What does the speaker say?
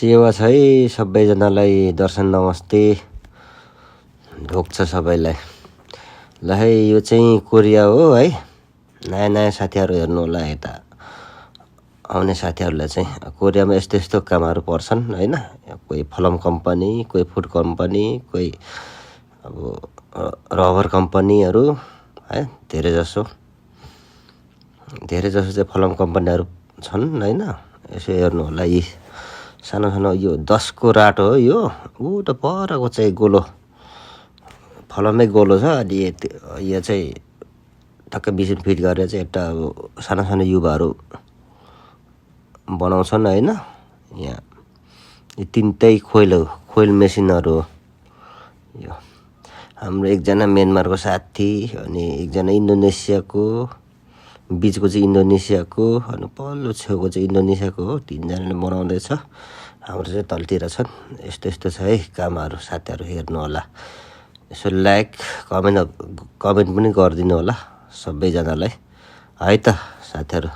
सेवा छ है सबैजनालाई दर्शन नमस्ते ढोक्छ सबैलाई। ल है यो चाहिँ कोरिया हो है। नयाँ नयाँ साथीहरू हेर्नु होला यता आउने साथीहरूलाई चाहिँ कोरियामा यस्तो यस्तो कामहरू पर्छन् हैन। कोही फलम कम्पनी, कोही फुड कम्पनी, कोही अब रबर कम्पनीहरू है। धेरै जसो चाहिँ फलम कम्पनीहरू छन् हैन। यसो हेर्नु होला यी सानो सानो यो 10 को राटो हो यो। ऊ त परको चाहिँ गोलो फलमै गोलो छ। अनि यो चाहिँ टक्कै बिसिन फिट गरेर चाहिँ एउटा अब सानो सानो युवाहरू बनाउँछन् हैन। यहाँ यो तिनटै खोइल मेसिनहरू हो। यो हाम्रो एकजना म्यानमारको साथी अनि एकजना इन्डोनेसियाको, बिचको चाहिँ इन्डोनेसियाको अनि पल्लो छेउको चाहिँ इन्डोनेसियाको हो। तीनजनाले बनाउँदैछ। हाम्रो चाहिँ तलतिर छन्। यस्तो यस्तो छ है कामहरू। साथीहरू हेर्नु होला। यसो लाइक कमेन्ट पनि गरिदिनु होला सबैजनालाई है त साथीहरू।